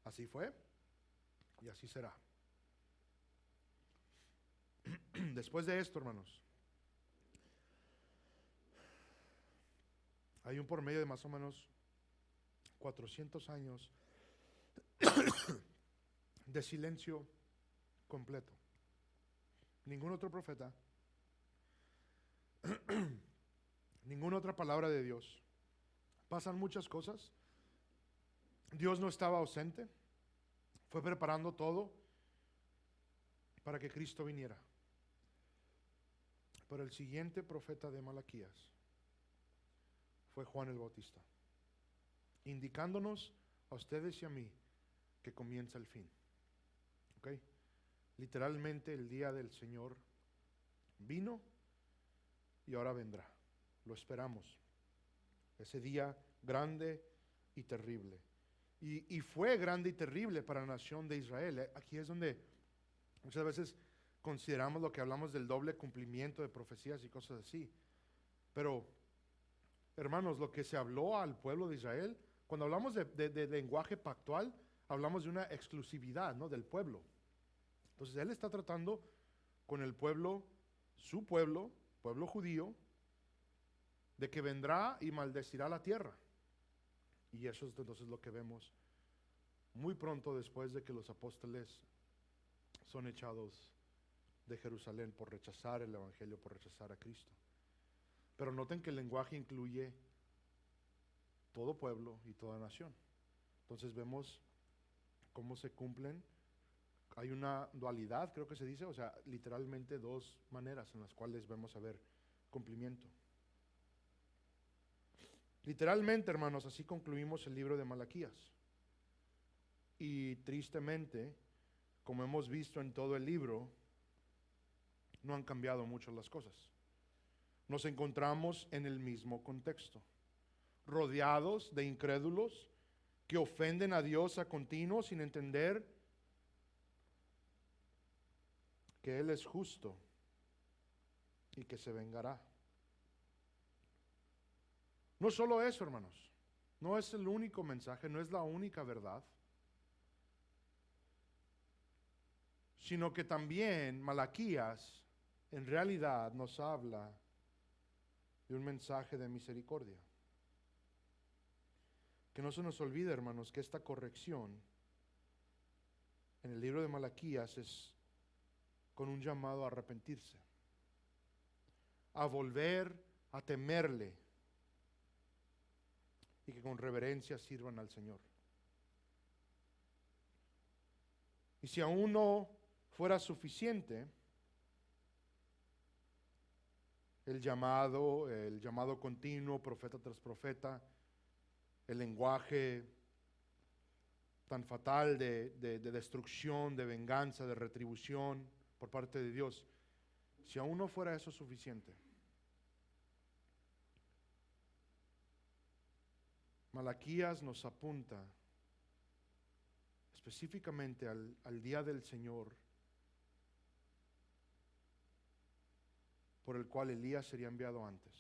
Así fue y así será. Después de esto, hermanos, hay un por medio de más o menos 400 años de silencio completo. Ningún otro profeta, ninguna otra palabra de Dios. Pasan muchas cosas. Dios no estaba ausente. Fue preparando todo para que Cristo viniera. Pero el siguiente profeta de Malaquías fue Juan el Bautista, indicándonos a ustedes y a mí que comienza el fin. ¿Ok? Literalmente el día del Señor vino y ahora vendrá. Lo esperamos. Ese día grande y terrible. Y fue grande y terrible para la nación de Israel. Aquí es donde muchas veces consideramos lo que hablamos del doble cumplimiento de profecías y cosas así. Pero, hermanos, lo que se habló al pueblo de Israel, cuando hablamos de lenguaje pactual, hablamos de una exclusividad, ¿no?, del pueblo. Entonces Él está tratando con el pueblo, su pueblo, pueblo judío, de que vendrá y maldecirá la tierra. Y eso es entonces lo que vemos muy pronto después de que los apóstoles son echados de Jerusalén por rechazar el evangelio, por rechazar a Cristo. Pero noten que el lenguaje incluye todo pueblo y toda nación. Entonces vemos cómo se cumplen. Hay una dualidad, creo que se dice, o sea, literalmente dos maneras en las cuales vamos a ver cumplimiento. Literalmente, hermanos, así concluimos el libro de Malaquías. Y tristemente, como hemos visto en todo el libro, no han cambiado mucho las cosas. Nos encontramos en el mismo contexto, rodeados de incrédulos que ofenden a Dios a continuo sin entender que Él es justo y que se vengará. No solo eso, hermanos, no es el único mensaje, no es la única verdad, sino que también Malaquías en realidad nos habla de un mensaje de misericordia. Que no se nos olvide, hermanos, que esta corrección en el libro de Malaquías es con un llamado a arrepentirse, a volver a temerle y que con reverencia sirvan al Señor. Y si aún no fuera suficiente el llamado continuo, profeta tras profeta, el lenguaje tan fatal de destrucción, de venganza, de retribución por parte de Dios, si aún no fuera eso suficiente, Malaquías nos apunta específicamente al día del Señor, por el cual Elías sería enviado antes.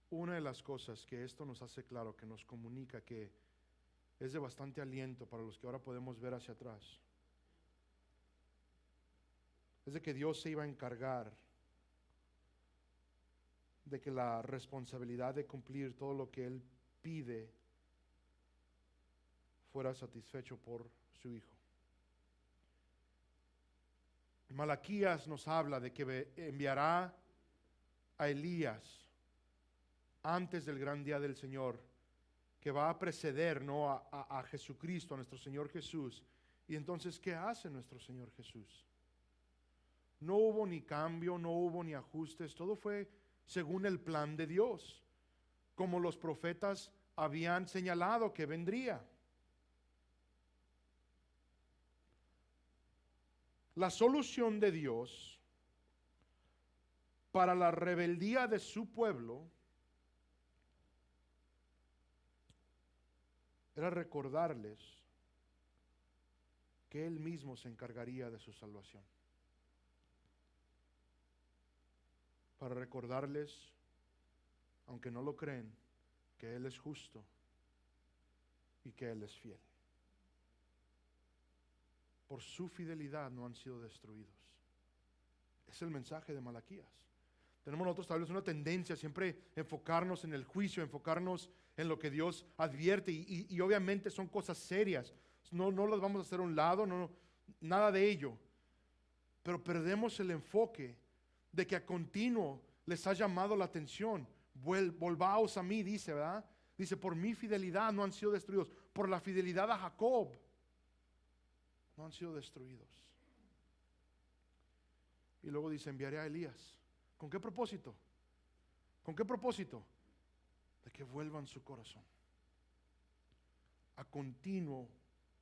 Una de las cosas que esto nos hace claro, que nos comunica, que es de bastante aliento para los que ahora podemos ver hacia atrás, es de que Dios se iba a encargar de que la responsabilidad de cumplir todo lo que Él pide fuera satisfecho por su Hijo. Malaquías nos habla de que enviará a Elías antes del gran día del Señor, que va a preceder, ¿no?, a Jesucristo, a nuestro Señor Jesús. Y entonces, ¿qué hace nuestro Señor Jesús? No hubo ni cambio, no hubo ni ajustes, todo fue según el plan de Dios, como los profetas habían señalado que vendría. La solución de Dios para la rebeldía de su pueblo era recordarles que Él mismo se encargaría de su salvación. Para recordarles, aunque no lo creen, que Él es justo y que Él es fiel. Por su fidelidad no han sido destruidos. Es el mensaje de Malaquías. Tenemos nosotros tal vez una tendencia a siempre enfocarnos en el juicio, enfocarnos en lo que Dios advierte y obviamente son cosas serias. No las vamos a hacer a un lado, nada de ello. Pero perdemos el enfoque de que a continuo les ha llamado la atención. Volvaos a mí, dice, ¿verdad? Dice, por mi fidelidad no han sido destruidos. Por la fidelidad a Jacob no han sido destruidos. Y luego dice, enviaré a Elías. ¿Con qué propósito? ¿Con qué propósito? De que vuelvan su corazón. A continuo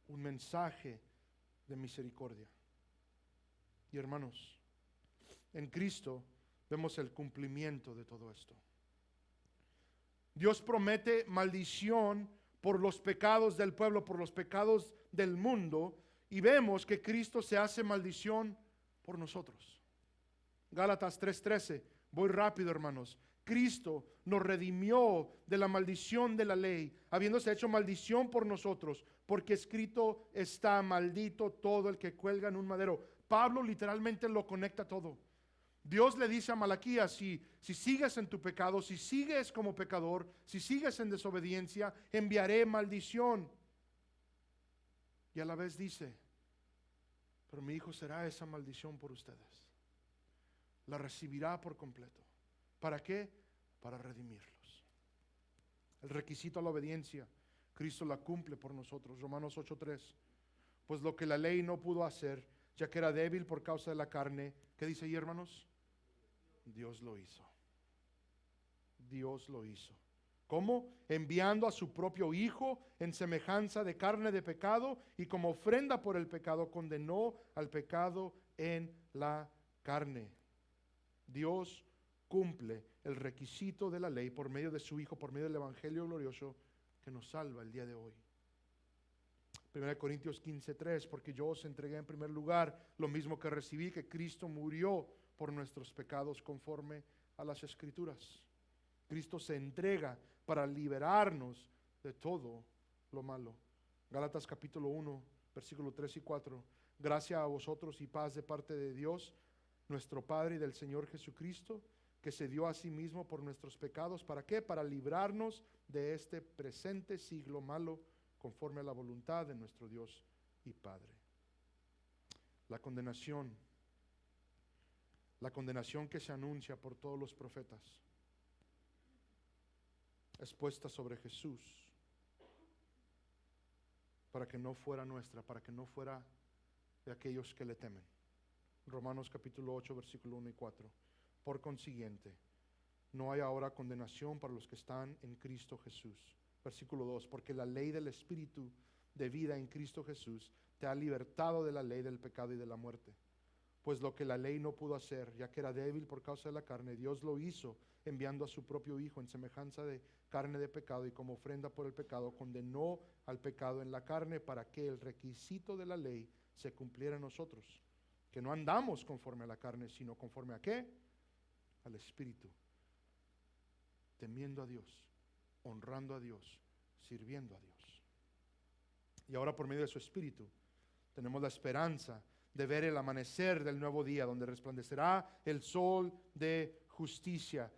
un mensaje de misericordia. Y hermanos, en Cristo vemos el cumplimiento de todo esto. Dios promete maldición por los pecados del pueblo, por los pecados del mundo, y vemos que Cristo se hace maldición por nosotros. Gálatas 3:13, voy rápido, hermanos. Cristo nos redimió de la maldición de la ley, habiéndose hecho maldición por nosotros, porque escrito está, maldito todo el que cuelga en un madero. Pablo literalmente lo conecta todo. Dios le dice a Malaquías, si sigues en tu pecado, si sigues como pecador, si sigues en desobediencia, enviaré maldición. Y a la vez dice, pero mi hijo será esa maldición por ustedes. La recibirá por completo. ¿Para qué? Para redimirlos. El requisito a la obediencia, Cristo la cumple por nosotros. Romanos 8:3. Pues lo que la ley no pudo hacer, ya que era débil por causa de la carne, ¿qué dice ahí, hermanos? Dios lo hizo. Dios lo hizo. ¿Cómo? Enviando a su propio Hijo en semejanza de carne de pecado, y como ofrenda por el pecado condenó al pecado en la carne. Dios cumple el requisito de la ley por medio de su Hijo, por medio del Evangelio glorioso que nos salva el día de hoy. 1 Corintios 15:3, porque yo os entregué en primer lugar lo mismo que recibí, que Cristo murió por nuestros pecados conforme a las Escrituras. Cristo se entrega para liberarnos de todo lo malo. Gálatas capítulo 1, versículo 3 y 4. Gracia a vosotros y paz de parte de Dios, nuestro Padre, y del Señor Jesucristo, que se dio a sí mismo por nuestros pecados. ¿Para qué? Para librarnos de este presente siglo malo, conforme a la voluntad de nuestro Dios y Padre. La condenación que se anuncia por todos los profetas es puesta sobre Jesús para que no fuera nuestra, para que no fuera de aquellos que le temen. Romanos capítulo 8, versículo 1 y 4. Por consiguiente, no hay ahora condenación para los que están en Cristo Jesús. Versículo 2, porque la ley del Espíritu de vida en Cristo Jesús te ha libertado de la ley del pecado y de la muerte. Pues lo que la ley no pudo hacer, ya que era débil por causa de la carne, Dios lo hizo enviando a su propio Hijo en semejanza de carne de pecado, y como ofrenda por el pecado condenó al pecado en la carne, para que el requisito de la ley se cumpliera en nosotros, que no andamos conforme a la carne, sino conforme a ¿qué? Al Espíritu, temiendo a Dios, honrando a Dios, sirviendo a Dios. Y ahora por medio de su Espíritu tenemos la esperanza de ver el amanecer del nuevo día, donde resplandecerá el sol de justicia.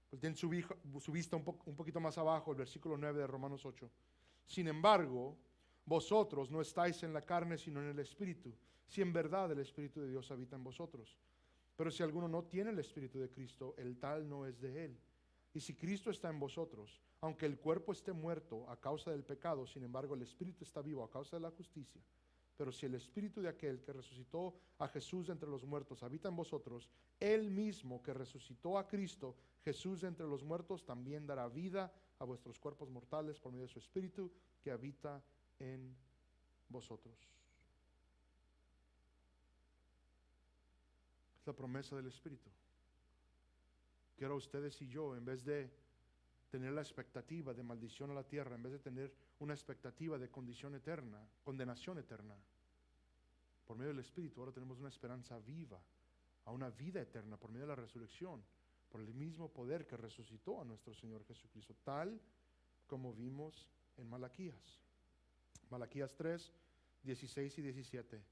Pues tienen su vista un poquito más abajo, el versículo 9 de Romanos 8. Sin embargo, vosotros no estáis en la carne, sino en el Espíritu, si en verdad el Espíritu de Dios habita en vosotros. Pero si alguno no tiene el Espíritu de Cristo, el tal no es de él. Y si Cristo está en vosotros, aunque el cuerpo esté muerto a causa del pecado, sin embargo el Espíritu está vivo a causa de la justicia. Pero si el Espíritu de aquel que resucitó a Jesús de entre los muertos habita en vosotros, él mismo que resucitó a Cristo Jesús de entre los muertos también dará vida a vuestros cuerpos mortales por medio de su Espíritu que habita en vosotros. Es la promesa del Espíritu. Que ahora ustedes y yo, en vez de tener la expectativa de maldición a la tierra, en vez de tener una expectativa de condición eterna, condenación eterna, por medio del Espíritu, ahora tenemos una esperanza viva, a una vida eterna, por medio de la resurrección, por el mismo poder que resucitó a nuestro Señor Jesucristo, tal como vimos en Malaquías. Malaquías 3, 16 y 17.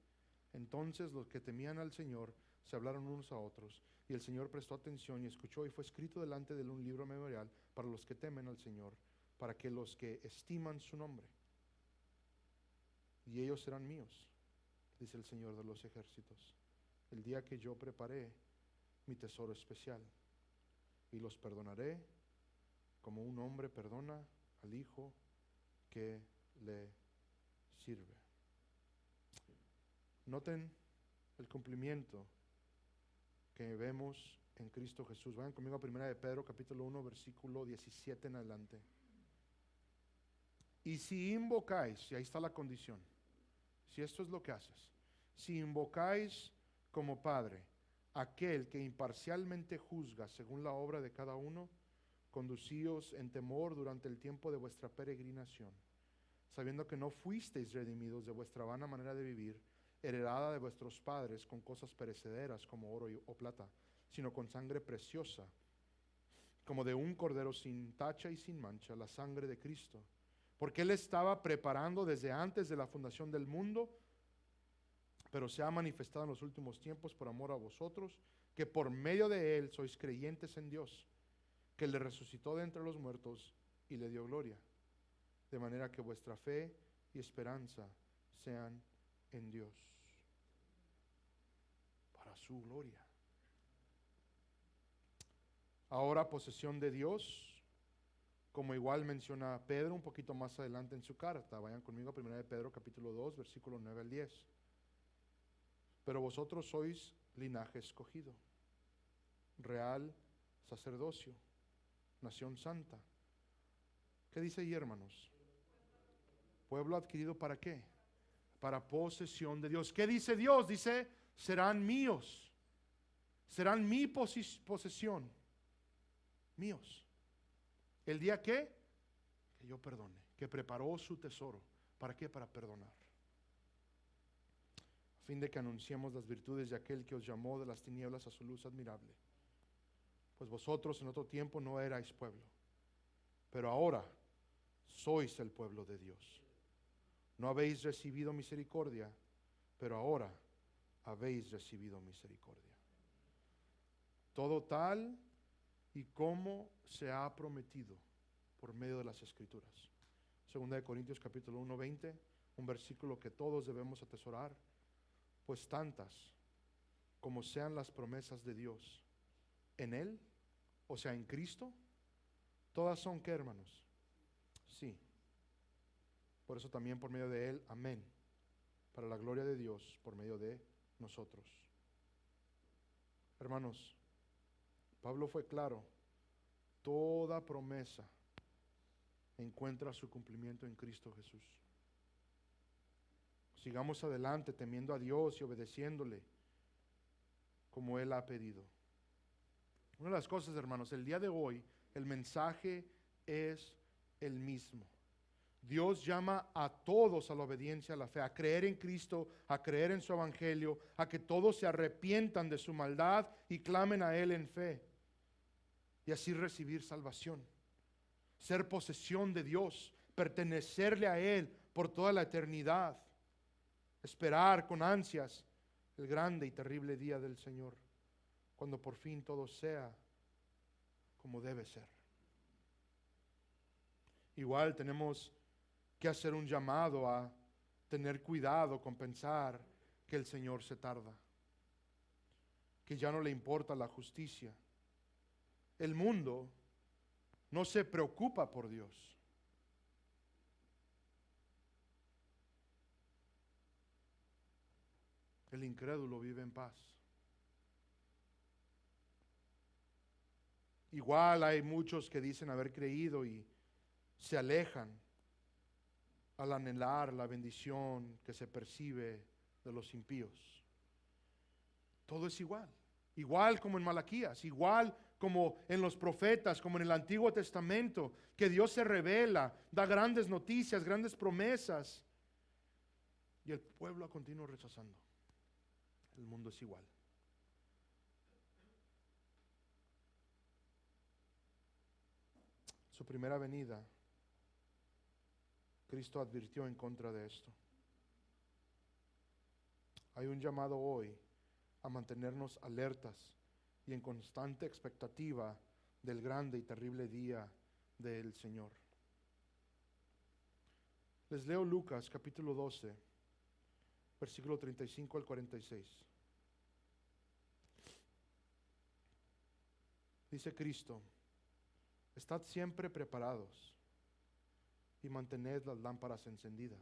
Entonces los que temían al Señor se hablaron unos a otros, y el Señor prestó atención y escuchó, y fue escrito delante de él un libro memorial para los que temen al Señor, para que los que estiman su nombre, y ellos serán míos, dice el Señor de los ejércitos, el día que yo preparé mi tesoro especial, y los perdonaré como un hombre perdona al hijo que le sirve. Noten el cumplimiento que vemos en Cristo Jesús. Vayan conmigo a 1 de Pedro capítulo 1 versículo 17 en adelante. Y si invocáis, y ahí está la condición, si esto es lo que haces, si invocáis como Padre aquel que imparcialmente juzga según la obra de cada uno, conducíos en temor durante el tiempo de vuestra peregrinación, sabiendo que no fuisteis redimidos de vuestra vana manera de vivir, heredada de vuestros padres con cosas perecederas como oro o plata, sino con sangre preciosa, como de un cordero sin tacha y sin mancha, la sangre de Cristo. Porque Él estaba preparando desde antes de la fundación del mundo, pero se ha manifestado en los últimos tiempos por amor a vosotros, que por medio de Él sois creyentes en Dios, que le resucitó de entre los muertos y le dio gloria, de manera que vuestra fe y esperanza sean en Dios, para su gloria. Ahora posesión de Dios, como igual menciona Pedro un poquito más adelante en su carta. Vayan conmigo a 1 de Pedro capítulo 2 versículo 9 al 10. Pero vosotros sois linaje escogido, real sacerdocio, nación santa. ¿Qué dice ahí, hermanos? Pueblo adquirido ¿para qué? Para posesión de Dios. ¿Qué dice Dios? Dice, serán míos, serán mi posesión, míos. ¿El día qué? Que yo perdone, que preparó su tesoro. ¿Para qué? Para perdonar. A fin de que anunciemos las virtudes de aquel que os llamó de las tinieblas a su luz admirable. Pues vosotros en otro tiempo no erais pueblo, pero ahora sois el pueblo de Dios. No habéis recibido misericordia, pero ahora habéis recibido misericordia. Todo tal y como se ha prometido por medio de las Escrituras. Segunda de Corintios capítulo 1, 20, un versículo que todos debemos atesorar. Pues tantas como sean las promesas de Dios en Él, o sea, en Cristo, todas son ¿qué, hermanos? Sí. Por eso también por medio de Él, amén, para la gloria de Dios por medio de nosotros. Hermanos, Pablo fue claro, toda promesa encuentra su cumplimiento en Cristo Jesús. Sigamos adelante temiendo a Dios y obedeciéndole como Él ha pedido. Una de las cosas, hermanos, el día de hoy el mensaje es el mismo. Dios llama a todos a la obediencia, a la fe, a creer en Cristo, a creer en su evangelio, a que todos se arrepientan de su maldad y clamen a Él en fe, y así recibir salvación, ser posesión de Dios, pertenecerle a Él por toda la eternidad, esperar con ansias el grande y terrible día del Señor, cuando por fin todo sea como debe ser. Igual tenemos que hacer un llamado a tener cuidado con pensar que el Señor se tarda, que ya no le importa la justicia. El mundo no se preocupa por Dios. El incrédulo vive en paz. Igual hay muchos que dicen haber creído y se alejan al anhelar la bendición que se percibe de los impíos. Todo es igual. Igual como en Malaquías, igual como en los profetas, como en el Antiguo Testamento, que Dios se revela, da grandes noticias, grandes promesas, y el pueblo continúa rechazando. El mundo es igual. Su primera venida, Cristo advirtió en contra de esto. Hay un llamado hoy a mantenernos alertas y en constante expectativa del grande y terrible día del Señor. Les leo Lucas capítulo 12, versículo 35 al 46. Dice Cristo: estad siempre preparados y mantened las lámparas encendidas.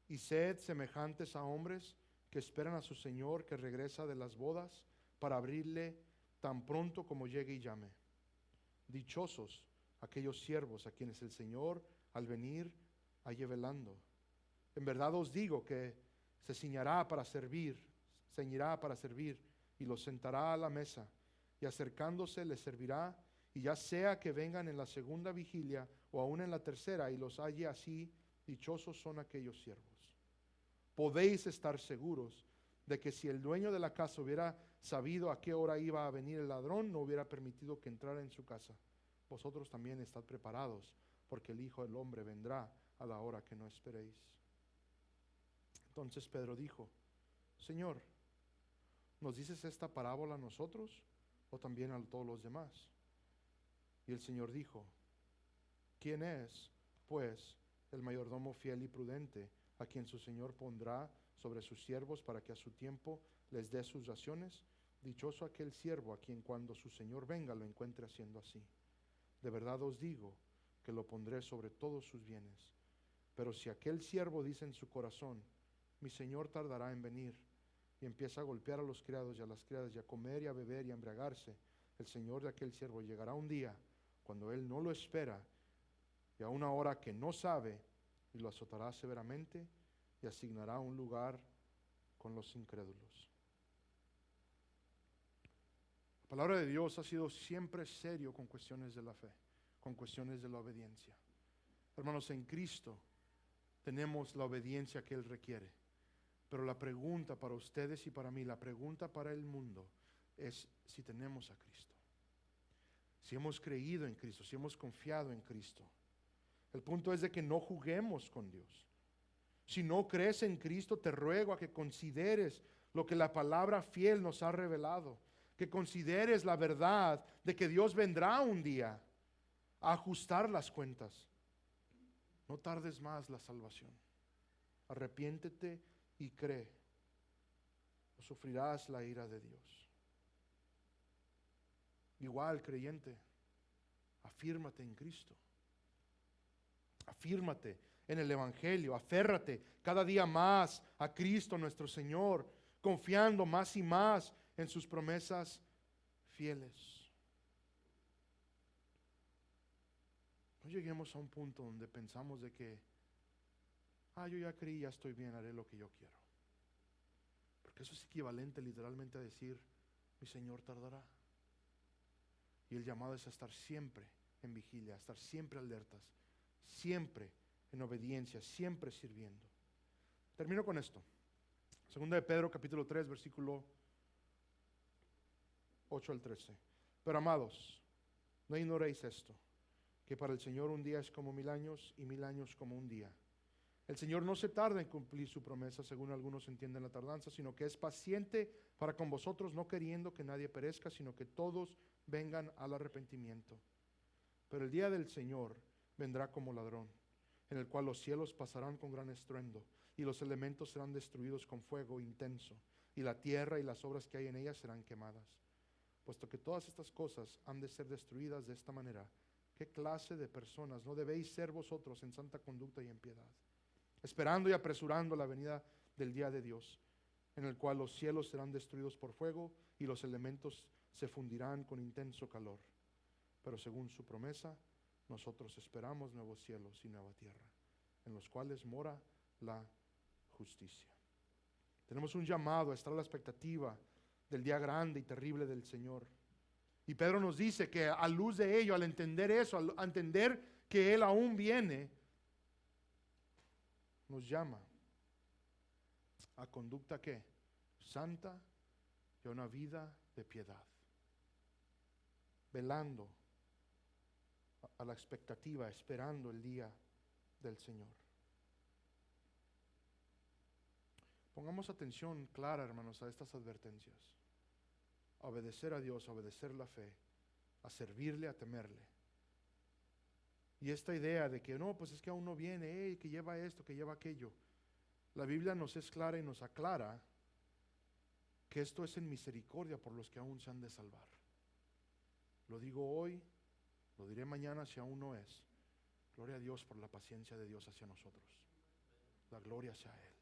Y sed semejantes a hombres que esperan a su Señor que regresa de las bodas para abrirle tan pronto como llegue y llame. Dichosos aquellos siervos a quienes el Señor al venir halle velando. En verdad os digo que se ceñirá para servir y los sentará a la mesa, y acercándose les servirá, y ya sea que vengan en la segunda vigilia o aún en la tercera y los halle así, dichosos son aquellos siervos. Podéis estar seguros de que si el dueño de la casa hubiera sabido a qué hora iba a venir el ladrón, no hubiera permitido que entrara en su casa. Vosotros también estad preparados, porque el Hijo del Hombre vendrá a la hora que no esperéis. Entonces Pedro dijo: Señor, ¿nos dices esta parábola a nosotros o también a todos los demás? Y el Señor dijo: ¿quién es, pues, el mayordomo fiel y prudente, a quien su Señor pondrá sobre sus siervos para que a su tiempo les dé sus raciones? Dichoso aquel siervo a quien cuando su Señor venga lo encuentre haciendo así. De verdad os digo que lo pondré sobre todos sus bienes. Pero si aquel siervo dice en su corazón: mi Señor tardará en venir, y empieza a golpear a los criados y a las criadas, y a comer y a beber y a embriagarse, el Señor de aquel siervo llegará un día cuando él no lo espera y a una hora que no sabe, y lo azotará severamente y asignará un lugar con los incrédulos. La palabra de Dios ha sido siempre serio con cuestiones de la fe, con cuestiones de la obediencia. Hermanos, en Cristo tenemos la obediencia que Él requiere. Pero la pregunta para ustedes y para mí, la pregunta para el mundo es si tenemos a Cristo. Si hemos creído en Cristo, si hemos confiado en Cristo. El punto es de que no juguemos con Dios. Si no crees en Cristo, te ruego a que consideres lo que la palabra fiel nos ha revelado. Que consideres la verdad de que Dios vendrá un día a ajustar las cuentas. No tardes más la salvación. Arrepiéntete y cree, o sufrirás la ira de Dios. Igual, creyente, afírmate en Cristo. Afírmate en el Evangelio, aférrate cada día más a Cristo nuestro Señor, confiando más y más en sus promesas fieles. No lleguemos a un punto donde pensamos de que yo ya creí, ya estoy bien, haré lo que yo quiero. Porque eso es equivalente literalmente a decir: mi Señor tardará. Y el llamado es a estar siempre en vigilia, a estar siempre alertas, siempre en obediencia, siempre sirviendo. Termino con esto. Segunda de Pedro capítulo 3, versículo 8 al 13. Pero amados, no ignoréis esto, que para el Señor un día es como 1000 años y 1000 años como un día. El Señor no se tarda en cumplir su promesa, según algunos entienden la tardanza, sino que es paciente para con vosotros, no queriendo que nadie perezca, sino que todos vengan al arrepentimiento. Pero el día del Señor vendrá como ladrón, en el cual los cielos pasarán con gran estruendo, y los elementos serán destruidos con fuego intenso, y la tierra y las obras que hay en ella serán quemadas. Puesto que todas estas cosas han de ser destruidas de esta manera, ¿qué clase de personas no debéis ser vosotros en santa conducta y en piedad? Esperando y apresurando la venida del día de Dios, en el cual los cielos serán destruidos por fuego y los elementos se fundirán con intenso calor. Pero según su promesa, nosotros esperamos nuevos cielos y nueva tierra, en los cuales mora la justicia. Tenemos un llamado a estar a la expectativa del día grande y terrible del Señor. Y Pedro nos dice que a luz de ello, al entender eso, al entender que Él aún viene, nos llama a conducta ¿qué? santa y a una vida de piedad, velando a la expectativa, esperando el día del Señor. Pongamos atención clara, hermanos, a estas advertencias. A obedecer a Dios, a obedecer la fe, a servirle, a temerle. Y esta idea de que no, pues es que aún no viene, que lleva esto, que lleva aquello. La Biblia nos es clara y nos aclara que esto es en misericordia por los que aún se han de salvar. Lo digo hoy, lo diré mañana si aún no es. Gloria a Dios por la paciencia de Dios hacia nosotros. La gloria sea a Él.